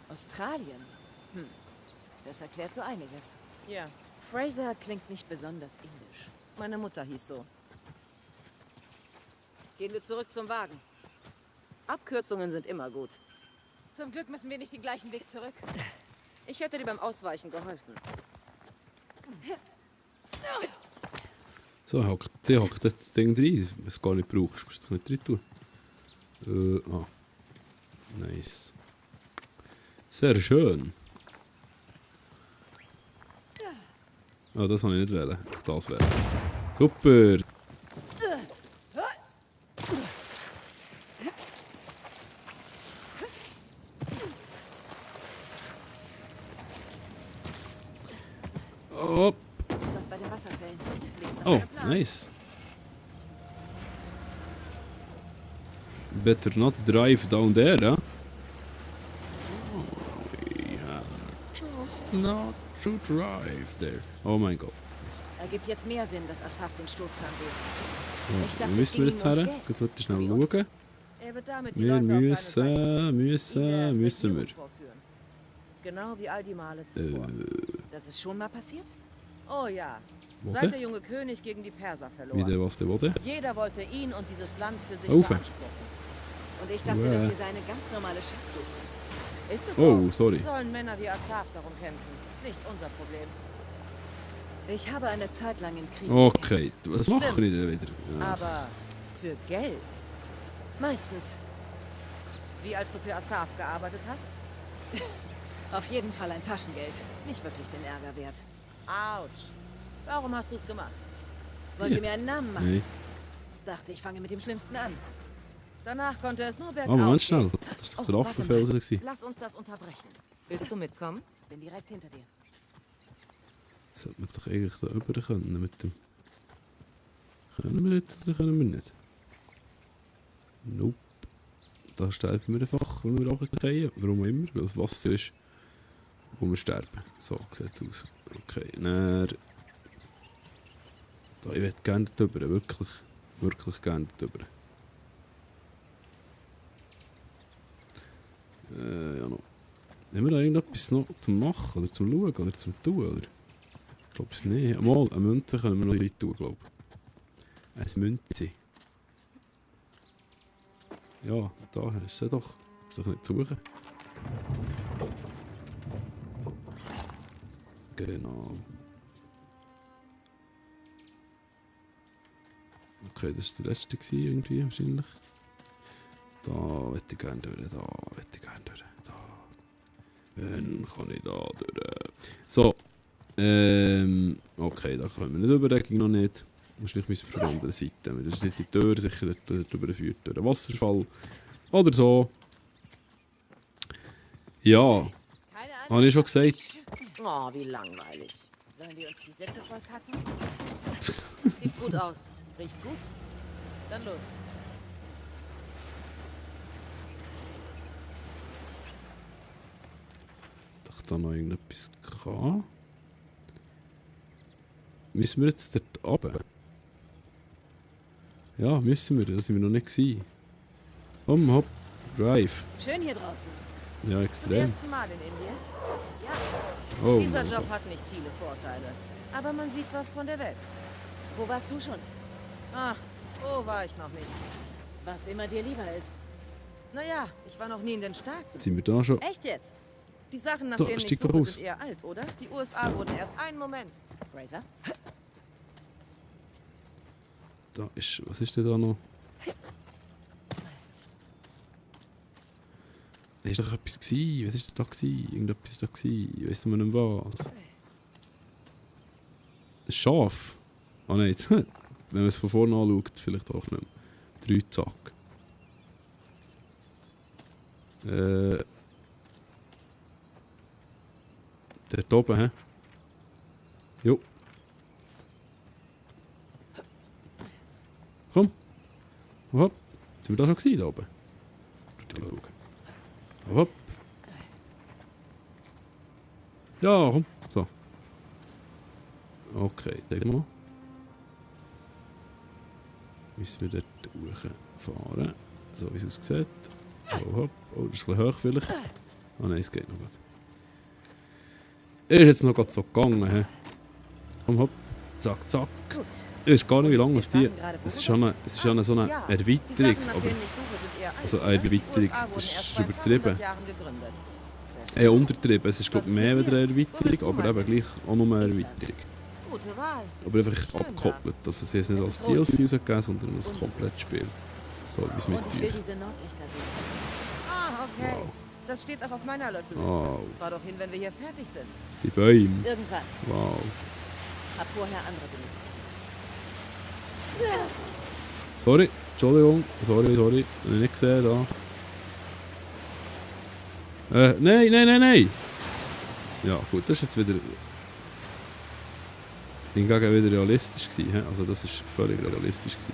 Australien? Das erklärt so einiges. Ja, Fraser klingt nicht besonders indisch. meine Mutter hieß so. Gehen wir zurück zum Wagen. Abkürzungen sind immer gut. Zum Glück müssen wir nicht den gleichen Weg zurück. Ich hätte dir beim Ausweichen geholfen. So, sie hockt jetzt das Ding rein, wenn du es gar nicht brauchst. Musst du es nicht rein tun. Nice. Sehr schön. Ah, das wollte ich nicht wählen. Auf das wählen. Super! Oh, Was bei den Wasserfällen? Klingt nach oh, einem Plan. nice. Better not drive down there, huh? We have just not to drive there. Oh mein Gott. Ergibt jetzt mehr Sinn, dass Asaf den Stoßzahn sucht. Ich Wo dachte, müssen wir es jetzt ging ihm her? ums Gut, warte schnell So wie uns. schauen. Er wird damit die Wir Leute auf seine Seite müssen wir. Regierung vorführen. Genau wie all die Male zuvor. Das ist schon mal passiert? Oh ja, Wo seit denn? der junge König gegen die Perser Wie verlor. der, was der wollte? Jeder wollte ihn und dieses Land für sich Auf. beanspruchen. Und ich dachte, Uäh. dass hier seine ganz normale Schatzsuche. Ist es so? Oh, sorry. Sollen Männer wie Asaf darum kämpfen? Nicht unser Problem. Ich habe eine Zeit lang in Krieg Okay, was mache ich Stimmt. denn wieder? Ja. Aber für Geld? gekämpft. Meistens. Wie als du für Asaf gearbeitet hast? Auf jeden Fall ein Taschengeld. Nicht wirklich den Ärger wert. Autsch. Warum hast du es gemacht? Wollt ihr mir einen Namen machen? Nee. Dachte, ich fange mit dem Schlimmsten an. Danach konnte es nur Oh, bergauf Moment gehen. schnell. Das war doch Oh, der warte Affenfelser. gewesen. Lass uns das unterbrechen. Willst du mitkommen? Bin direkt hinter dir. Sollte man doch eigentlich da rüber können mit dem... Können wir jetzt oder können wir nicht? Nope. Da sterben wir einfach, wenn wir runterfallen. Warum auch immer, weil das Wasser ist, wo wir sterben. So sieht es aus. Okay, dann... Da, ich würde gerne darüber, wirklich. Wirklich gerne darüber. Ja noch. Haben wir da irgendetwas noch zum Machen oder zum Schauen oder zum Tun, oder? Ich glaube es nicht. Mal, eine Münze können wir noch rein tun, glaube ich. Eine Münze. Ja, da hast du sie doch. Ist doch nicht zu suchen. Genau. Okay, das war der letzte gewesen, irgendwie wahrscheinlich. Da will ich gerne durch, da will ich gerne durch, da. Wann kann ich da durch? So. Okay, da können wir nicht rüber, da ging noch nicht. Wahrscheinlich müssen wir von der anderen Seite. Das ist nicht die Tür, sicher dort drüber führt durch einen Wasserfall. Oder so. Ja, Keine Ahnung. habe ich schon gesagt. Oh, wie langweilig. Sollen wir uns die Sätze vollkacken? Sieht gut aus. Riecht gut. Dann los. Doch da noch irgendetwas kann. Müssen wir jetzt dort runter? Ja, müssen wir. Da sind wir noch nicht gewesen. Komm, hopp, drive. Schön hier draußen. Ja, Zum extrem. ersten Mal in Indien. Ja, Oh, Dieser mein Job Gott. hat nicht viele Vorteile. Aber man sieht was von der Welt. wo warst du schon? Ach, wo war ich noch nicht? Was immer dir lieber ist. Naja, ich war noch nie in den Staaten. Sind wir da schon? Echt jetzt? Die Sachen, nach Da, denen steig ich doch suche, aus. sind eher alt, oder? Die USA wurden erst einen Moment. Fraser? Da ist, was ist denn da noch? Da ist doch etwas gewesen. Was ist denn da gewesen? Irgendetwas ist da gewesen. Ich weiss noch nicht mehr was. Ein Schaf? Ah nein, jetzt, wenn man es von vorne anschaut, vielleicht auch nicht mehr. 3 Zack. Dort oben, hä? Jo. Komm. Hopp. Sind wir da schon gewesen, da oben? Schauen. Hopp. Ja, komm. So. Okay, dann mal. Müssen wir dort hochfahren. So wie es aussieht. Oh, hopp. Oh, das ist ein bisschen hoch vielleicht. Ah nein, es geht noch gut. Ist jetzt noch grad so gegangen, hä? Komm, hopp. Zack, zack. Gut. Ich weiß gar nicht, wie lange es die... waren gerade Es ist worüber? schon eine so eine Ja, Erweiterung, Die Sachen, nach aber... denen ich suche, sind eher alt, Also ne? eine Die Erweiterung USA wurden ist erst vor ein paar übertrieben. 100 Jahren gegründet. Eher untertrieben. Es ist glaube Was ich mehr mit wieder eine dir? Wo bist Erweiterung, du, aber Mann? eben gleich auch nur eine Island. Erweiterung. Gute Wahl. Aber einfach Schön abgekoppelt. Also sie haben es nicht Es als ist ruhig. DLC rausgegeben, sondern als komplettes Spiel. So wie es mit Und ich will euch. diese Nordlichter sehen. Ah, okay. Wow. Das steht auch auf meiner Löffelliste. Wow. Fahr doch hin, wenn wir hier fertig sind. Die Bäume. Irgendwann. Wow. Hab vorher andere Dinge zu tun. Sorry, Entschuldigung. Sorry. Hab ich nicht gesehen da. Nein. Ja, gut, das ist jetzt wieder... Hingegen wieder realistisch gewesen, hä? Also das ist völlig realistisch gewesen.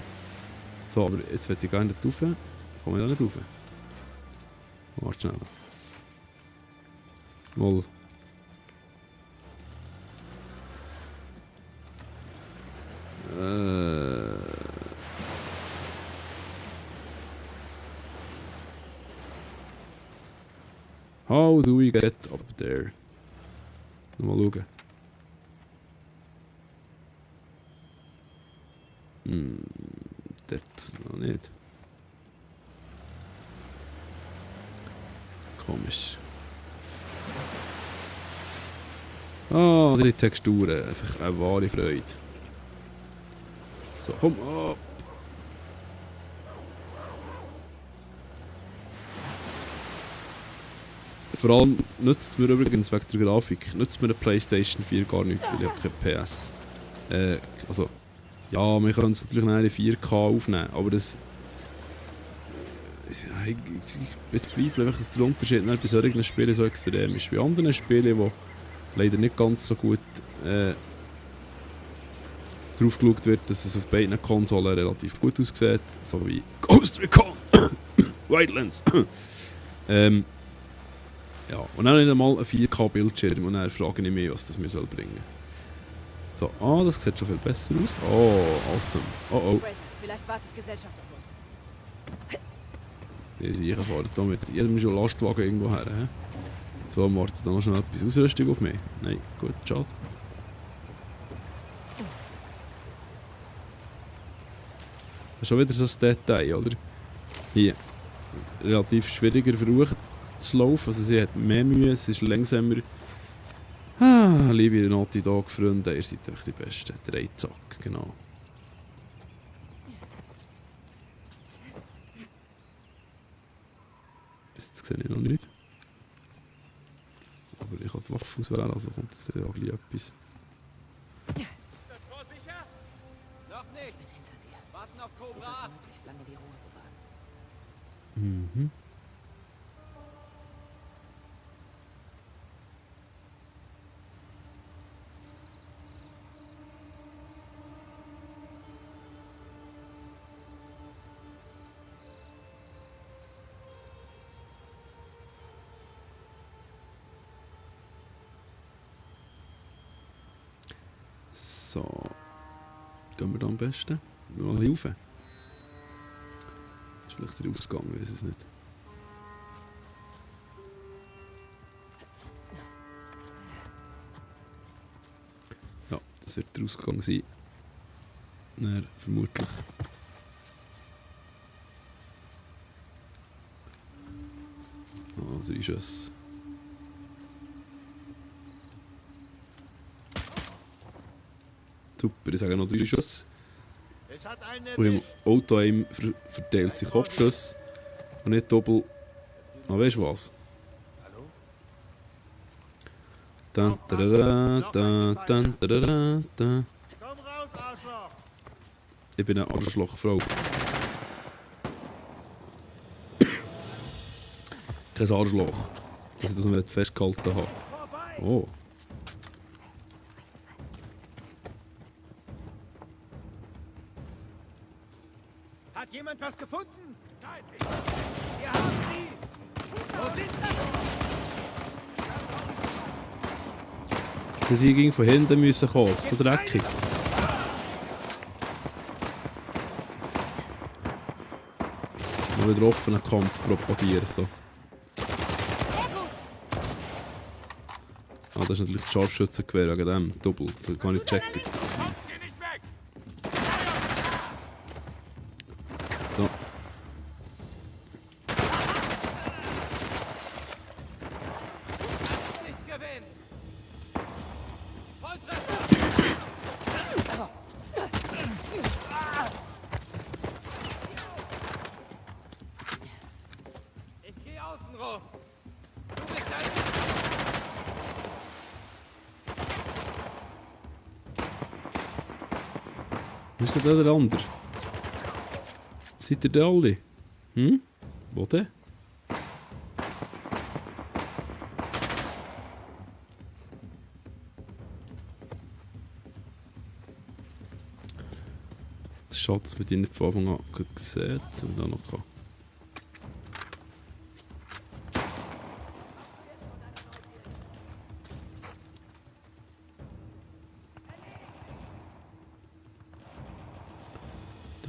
So, aber jetzt will ich gar nicht rauf. Komme ich da nicht rauf? Warte schnell. Mal. How do we get up there? Mal schauen. Dort noch nicht. Komisch. Ah, die Texturen. Einfach eine wahre Freude. So, komm ab. Vor allem nützt mir übrigens wegen der Grafik, nützt mir eine Playstation 4 gar nicht, weil ich habe kein PS. Also, ja, wir können es natürlich nicht in 4K aufnehmen, aber das... Ja, ich bezweifle einfach, dass der Unterschied nicht bei solchen Spielen so extrem ist. Bei anderen Spielen, die leider nicht ganz so gut drauf geschaut wird, dass es auf beiden Konsolen relativ gut aussieht, so wie Ghost Recon Wildlands. Ja, und dann nicht einmal ein 4K-Bildschirm und dann frage ich mich, was das mir soll bringen soll. So, das sieht schon viel besser aus. Oh, awesome. Oh. Fraser, vielleicht wartet Gesellschaft auf uns. Die sicher fahren da mit jedem schon Lastwagen irgendwo her. He? So, wartet da noch schnell etwas Ausrüstung auf mich. Nein, gut, schade. Das ist schon wieder so ein Detail, oder? Hier. Relativ schwieriger versucht zu laufen. Also sie hat mehr Mühe, es ist langsamer. Ah, liebe Naughty Dog Freunde, ihr seid echt die Besten. Dreizack, genau. Bis jetzt sehe ich noch nicht. Aber ich kann die Waffe auswählen, also kommt jetzt auch gleich etwas. Ist das Tor sicher? Noch nicht. Ich bin hinter dir. Warten auf Wir Cobra. sollten möglichst lange die Ruhe bewahren. Mhm. So. Gehen wir da am besten? Mal rauf. Das ist vielleicht der Ausgang, ich weiß es nicht. Ja, das wird der Ausgang sein. Dann vermutlich. Ah, 3 Schüsse. Super, ich sage noch 3 Schuss. Es hat einen Und im erwischt. Auto-Aim verteilt sich Kopfschuss und nicht doppel. Aber weißt du was? Hallo? Da, da, da, da, da, da, da, da, da. Komm raus, Arschloch. Ich bin eine Arschlochfrau. Kein Arschloch. Dass ich das nicht festgehalten habe. Vorbei. Oh. Hat jemand was gefunden? Nein. Wir haben sie. Wo sind sie? Die ging von hinten müssen kommen. Das ist so dreckig. Mal wieder offenen Kampf propagieren. So. Sehr gut. das ist natürlich das Scharfschützengewehr wegen dem. Doppel. Das kann ich checken. Kommst hier nicht weg! So. Nicht gewinnen! Volltreffer! Ich gehe außen rum. Du bist ein... Wo ist denn der andere? Seid ihr denn alle? Hm? Wo denn? Es ist schade, dass man die nicht von Anfang an sieht, dass man da noch kann.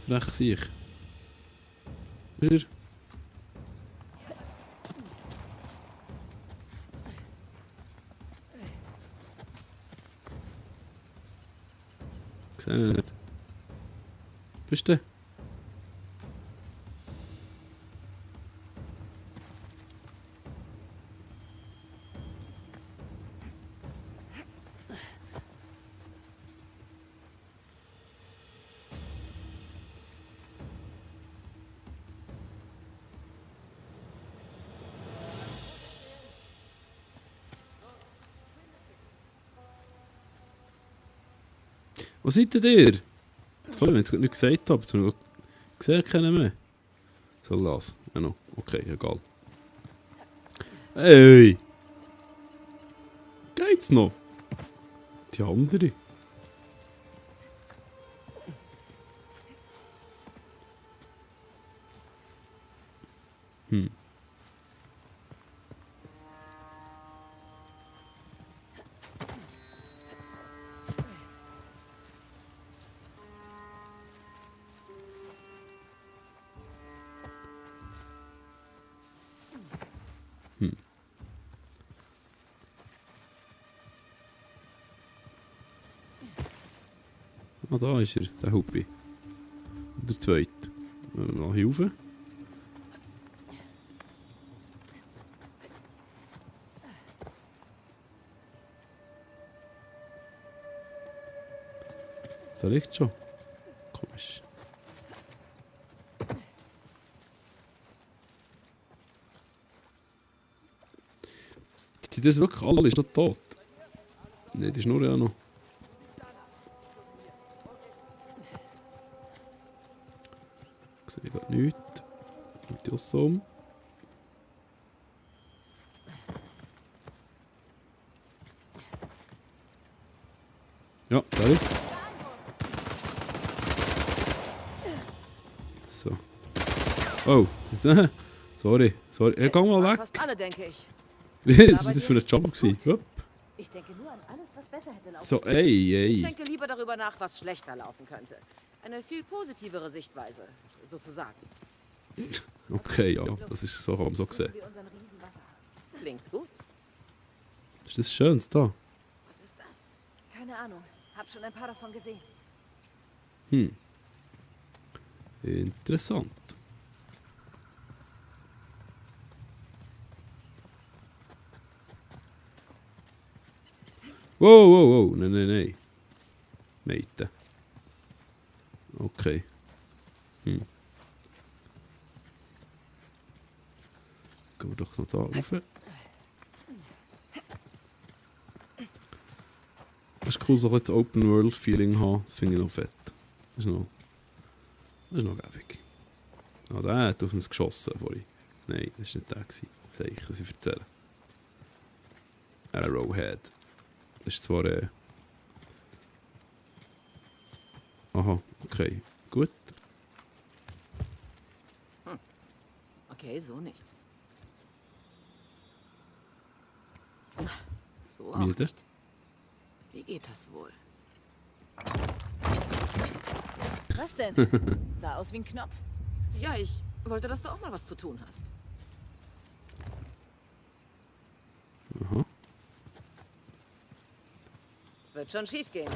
Der frech sich. Wieder. Ich sehe ihn nicht. Bist du? Wo seid ihr? Sorry, wenn ich es gerade nicht gesagt habe. Ich sehe keinen mehr. Soll das? Ja, no. Okay, egal. Hey! Geht's noch? Die andere. Hm. Ah, da ist er, der Huppi. Der zweite. Noch hier rauf. Da liegt schon. Komisch. Sind das wirklich alle? Ist noch tot? Nein, die Schnur ja noch. Ich sehe gerade nichts. Und die auch so um. Ja, da liegt. So. Oh, das ist, sorry. Geh mal weg. Fast alle, denke ich. Was war das für ein Job? Hup. Ich denke nur an alles, was besser hätte laufen So, können. Ich ey. denke lieber darüber nach, was schlechter laufen könnte. Eine viel positivere Sichtweise, sozusagen. Okay, ja, das ist so, haben wir so gesehen. Wir unseren Riesenwasser. Klingt gut. Ist das Schönes da? Was ist das? Keine Ahnung. Hab schon ein paar davon gesehen. Interessant. Wow. Nein. Meite. Okay. Gehen wir doch noch da rauf. Es ist cool, so ein Open-World-Feeling haben. Das finde ich noch fett. Das ist noch gäbig. Ah, der hat auf uns geschossen vorhin. Nein, das war nicht der. Sehe ich, was ich erzähle. Arrowhead. Das ist zwar... Aha, okay. Gut. Okay, so nicht. So auch Wieder. nicht. Wie geht das wohl? Was denn? Sah aus wie ein Knopf. Ja, ich wollte, dass du auch mal was zu tun hast. Aha. Wird schon schief gehen.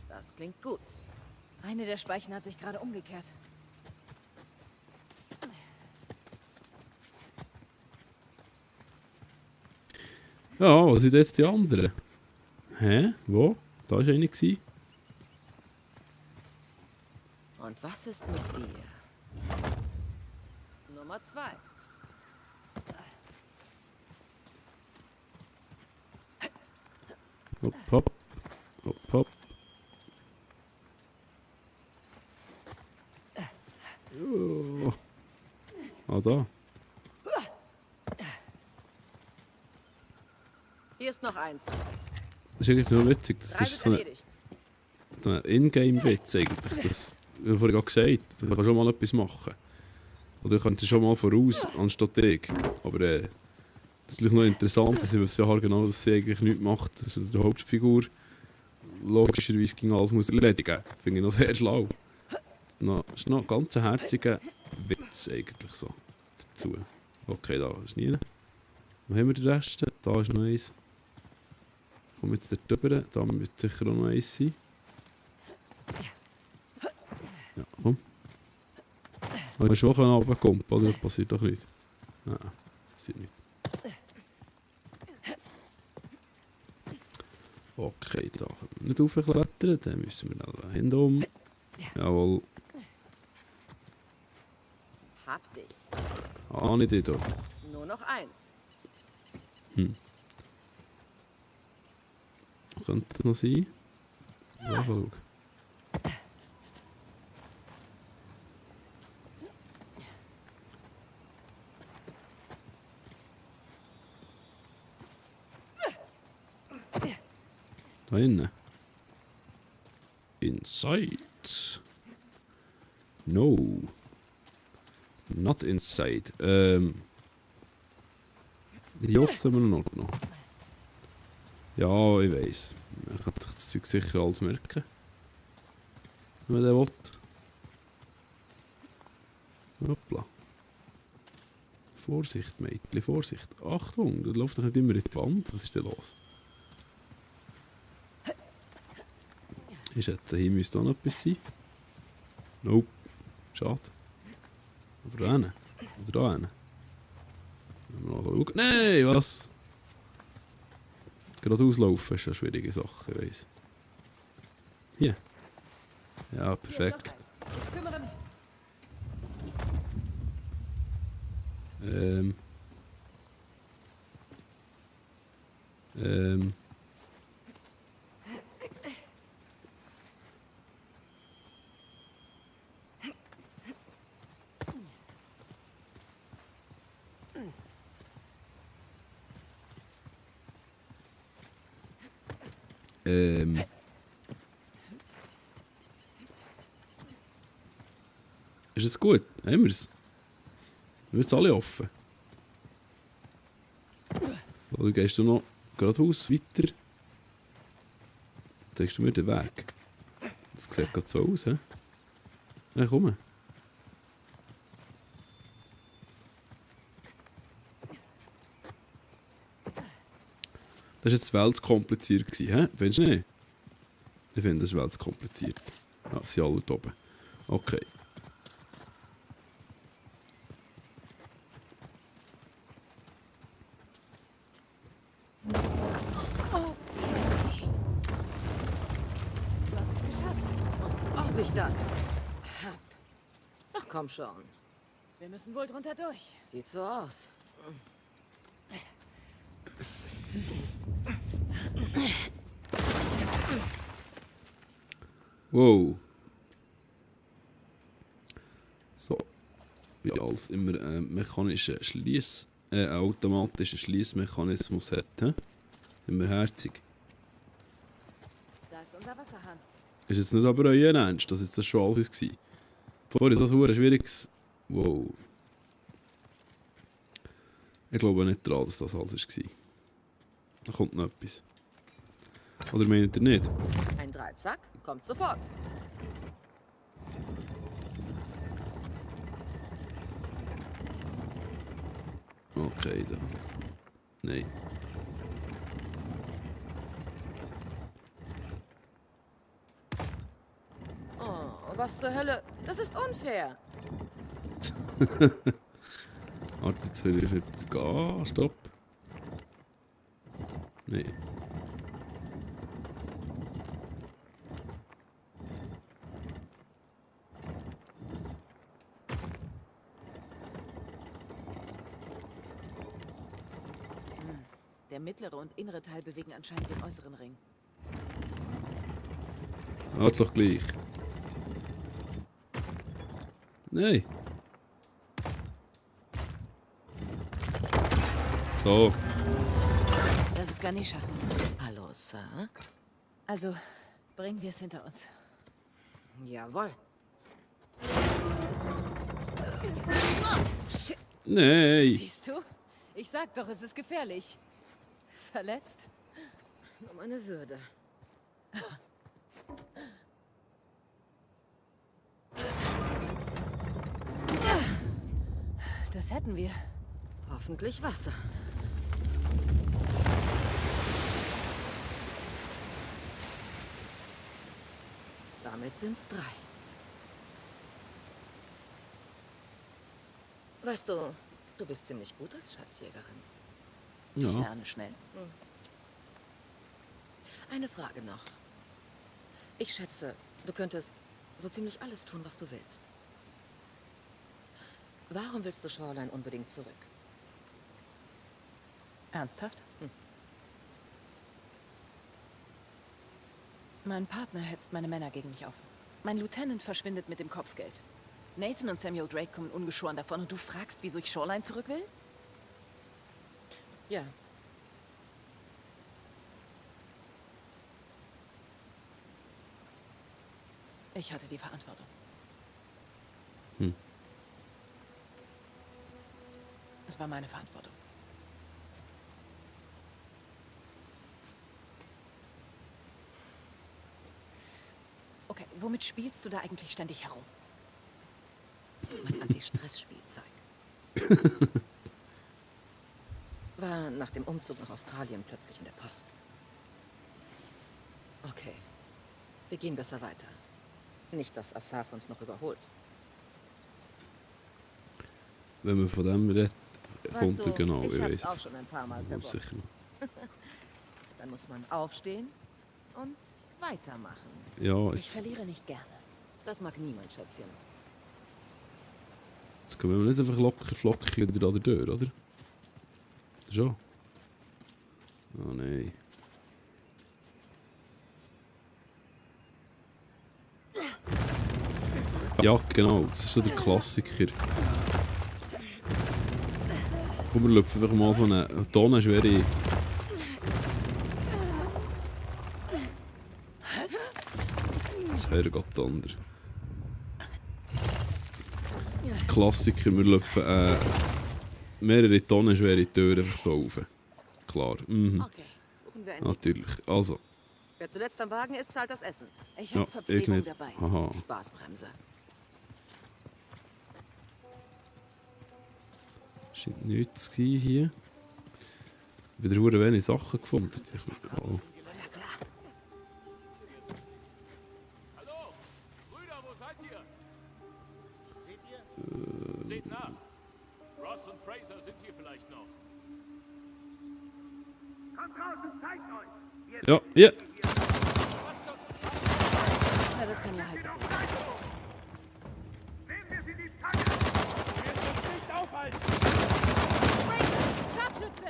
Das klingt gut. Eine der Speichen hat sich gerade umgekehrt. Ja, was sind jetzt die anderen? Hä? Wo? Da war eine. Und was ist mit dir? Nummer 2. Hopp, hopp. Hopp, hopp. Oh. Ah, da. Hier ist noch eins. Das ist eigentlich noch witzig. Das 3 ist wird so erledigt. ein Ingame-Witz eigentlich. Das, wie vorhin auch gesagt, man kann schon mal etwas machen. Oder ich könnte schon mal voraus, anstatt ich. Aber das ist vielleicht noch interessant, dass ich ja genau, dass sie eigentlich nichts macht. Das ist die Hauptfigur logischerweise gegen alles muss erledigen. Das finde ich noch sehr schlau. Das ist noch ein ganz herziger Witz eigentlich so dazu. Okay, da ist nie. Wo haben wir den Rest? Da ist noch eins. Komm jetzt dort drüber. Da müsste sicher auch noch eins sein. Ja, komm. Aber ich schon runterkommen, oder? Passiert doch nicht. Nein, passiert nicht. Okay, da können wir nicht raufklettern. Dann müssen wir da hinten. Jawohl. Hab dich. Ah, nicht da. Nur noch eins. Könnte noch sein. Ja, schau. Da innen. Inside. No. Not inside. Joss haben wir noch. Ja, ich weiss. Man kann sich das Zeug sicher alles merken. Wenn man den will. Hoppla. Vorsicht, Mädchen, Vorsicht. Achtung, du läufst doch nicht immer in die Wand. Was ist denn los? Ich schätze, hier müsste auch noch etwas sein. Nope. Schade. Aber da hinten. Oder da hinten. Wenn wir mal schauen. Nein, was? Gerade auslaufen ist eine schwierige Sache, ich weiss. Hier. Ja, perfekt. Ich kümmere mich. Ist jetzt gut? Haben wir es? Wir sind alle offen. Oder gehst du noch geradeaus weiter? Zeigst du mir den Weg? Das sieht gerade so aus, hä? Ja, komm. Das war jetzt wel zu kompliziert, hä? Findest du nicht? Ich finde, das ist wel zu kompliziert. Ja, sie sind alle da oben. Okay. Du hast es geschafft. Und ob ich das hab. Ach komm schon. Wir müssen wohl drunter durch. Sieht so aus. Wow. So. Wie alles immer mechanischen automatischen Schließmechanismus hat. He? Immer herzig. Da ist unser Wasserhahn. Ist jetzt nicht aber euer Ernst, dass jetzt das schon alles war. Vorher ist das ein schwieriges. Wow. Ich glaube nicht daran, dass das alles war. Da kommt noch etwas. Oder meint ihr nicht? Ein Dreizack kommt sofort. Okay, da. Nein. Was zur Hölle? Das ist unfair. Warte, jetzt will ich jetzt gehen. Stopp. Nein. Der mittlere und innere Teil bewegen anscheinend den äußeren Ring. Halt doch gleich. Nein. So. Das ist Ganesha. Hallo, Sir. Also, bringen wir es hinter uns. Jawohl. Nein. Siehst du? Ich sag doch, es ist gefährlich. Verletzt? Nur meine Würde. Das hätten wir. Hoffentlich Wasser. Damit sind's 3. Weißt du, du bist ziemlich gut als Schatzjägerin. Ich Ja. lerne schnell. Eine Frage noch. Ich schätze, du könntest so ziemlich alles tun, was du willst. Warum willst du Shoreline unbedingt zurück? Ernsthaft? Mein Partner hetzt meine Männer gegen mich auf. Mein Lieutenant verschwindet mit dem Kopfgeld. Nathan und Samuel Drake kommen ungeschoren davon und du fragst, wieso ich Shoreline zurück will? Ja. Ich hatte die Verantwortung. Es war meine Verantwortung. Okay, womit spielst du da eigentlich ständig herum? Mein Anti-Stress-Spielzeug. War nach dem Umzug nach Australien plötzlich in der Post. Okay. Wir gehen besser weiter. Nicht, dass Asaf uns noch überholt. Wenn man von dem redet, kommt er genau. ich Ich hab's weiß auch schon ein paar Mal es. verbockt. Sicher. Dann muss man aufstehen und weitermachen. Ja, Ich jetzt verliere nicht gerne. Das mag niemand, Schätzchen. können wir nicht einfach locker flockig wieder da durch, oder? Oder schon? Oh nein. Ja, genau. Das ist so der Klassiker. Komm, wir lüpfen einfach mal so eine tonnenschwere... Das Herrgott ander. Klassiker, wir lüpfen mehrere Tonnen schwere Türen einfach so rauf. Klar. Mhm. Okay, suchen wir einen. Natürlich. Also, Wer zuletzt am Wagen ist, zahlt das Essen. Ich ja, habe ich Verpflegung nicht. dabei. Aha. Spaßbremse. Scheint nichts zu sein hier. Wieder hure wenig Sachen gefunden. Oh. Ja, klar. Hallo, Brüder, wo seid ihr? Seht nach. Ross und Fraser sind hier vielleicht noch. Kommt raus und zeigt euch! Ja, hier. Na, das kann ja halt. Nehmen wir sie die Zange! Wir werden uns nicht aufhalten! Scharfschütze!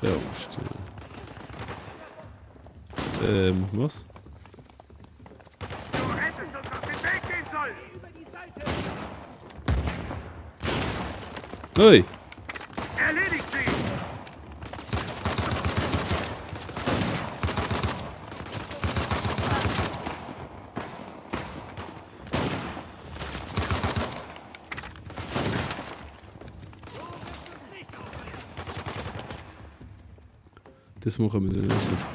Selbst. Was? Du hättest uns auf den Weg gehen sollen! Über die Seite! Hey! Erledigt sie! Das machen wir dann nächstes.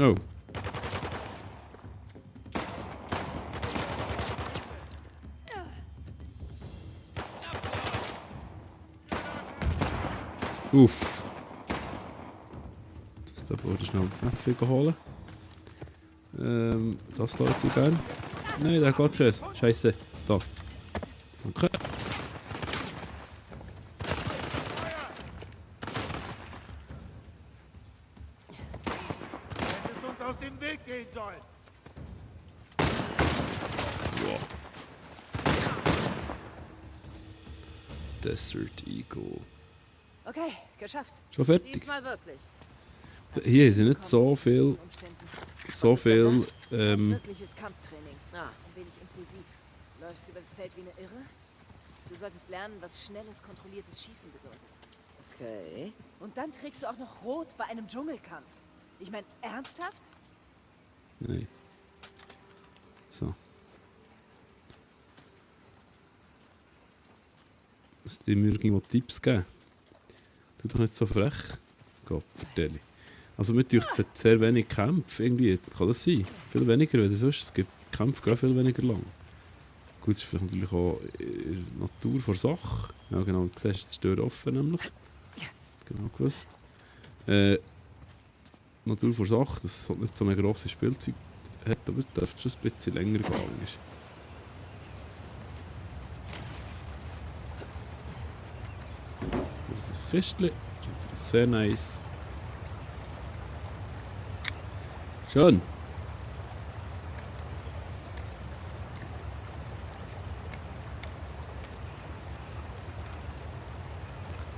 Oh. Uff. Da wurde schnell das Äpfel holen. Das da hätte ich gerne. Nein, der geht schon. Scheiße. Da. Danke. Hättest uns aus dem Weg gehen sollen. Wow. Desert Eagle. Okay, geschafft. Schon fertig? Diesmal wirklich. Hier sind nicht so viel. Wirkliches Kampftraining. Ah, Ein wenig impulsiv. Läufst über das Feld wie eine Irre? Du solltest lernen, was schnelles, kontrolliertes Schießen bedeutet. okay. Und dann trägst du auch noch Rot bei einem Dschungelkampf. Ich meine, ernsthaft? Nein. So. Muss dir mir irgendwo Tipps geben? Tu doch nicht so frech. Gott, vertelle. Also mir denkt, es hat sehr wenig Kämpfe irgendwie. Kann das sein? Viel weniger als sonst. Es gibt Kämpfe gar viel weniger lang. Gut, das ist vielleicht natürlich auch Natur vor Sache. Ja genau, du siehst, es ist Tür offen nämlich. Genau gewusst. Natur vor Sache, dass es nicht so eine grosse Spielzeit hat, aber es dürfte schon ein bisschen länger gehen. Das ist das Kistchen. Das ist natürlich sehr nice. Schön.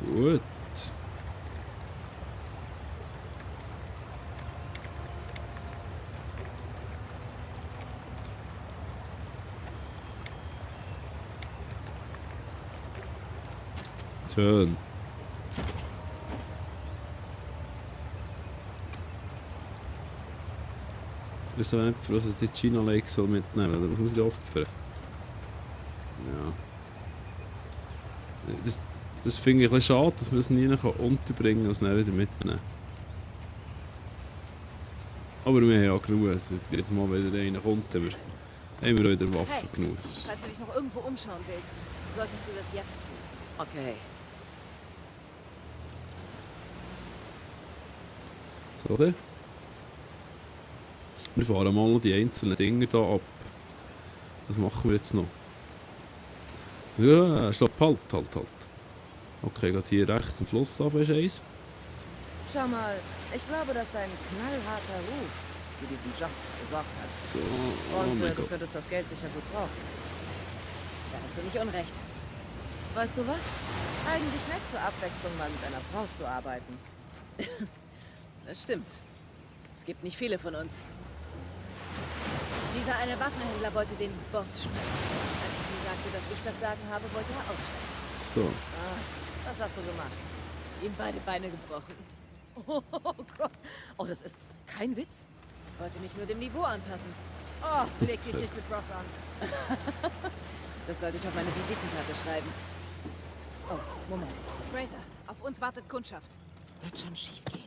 Gut. Schön. Ich weiß aber nicht, für was es die China Lake soll mitnehmen soll. Das muss ich opfern. Ja. Das finde ich ein bisschen schade, dass man es nie unterbringen und es dann wieder mitnehmen. Aber wir haben ja genug. Also jetzt mal wieder einer kommt, haben wir wieder Waffen genug. Falls du dich noch irgendwo umschauen willst, solltest du das jetzt tun. Okay. So, dann. Wir fahren mal noch die einzelnen Dinge hier ab. Was machen wir jetzt noch? Ja, stopp, halt. Okay, geht hier rechts am Fluss ab, ist eins. Schau mal, ich glaube, dass dein knallharter Ruf für diesen Job gesorgt hat. So, Und oh mein du Gott. könntest das Geld sicher gut brauchen. Da hast du nicht unrecht. Weißt du was? Eigentlich nett zur Abwechslung mal mit einer Frau zu arbeiten. Das stimmt. Es gibt nicht viele von uns. Dieser eine Waffenhändler wollte den Boss sprechen. Als ich ihm sagte, dass ich das Sagen habe, wollte er aussteigen. So, Ah, was hast du gemacht? Ihm beide Beine gebrochen. Oh Gott. Oh, das ist kein Witz. Wollte mich nur dem Niveau anpassen. Oh, leg dich nicht mit Ross an. Das sollte ich auf meine Visitenkarte schreiben. Oh, Moment. Fraser, auf uns wartet Kundschaft. Wird schon schief gehen.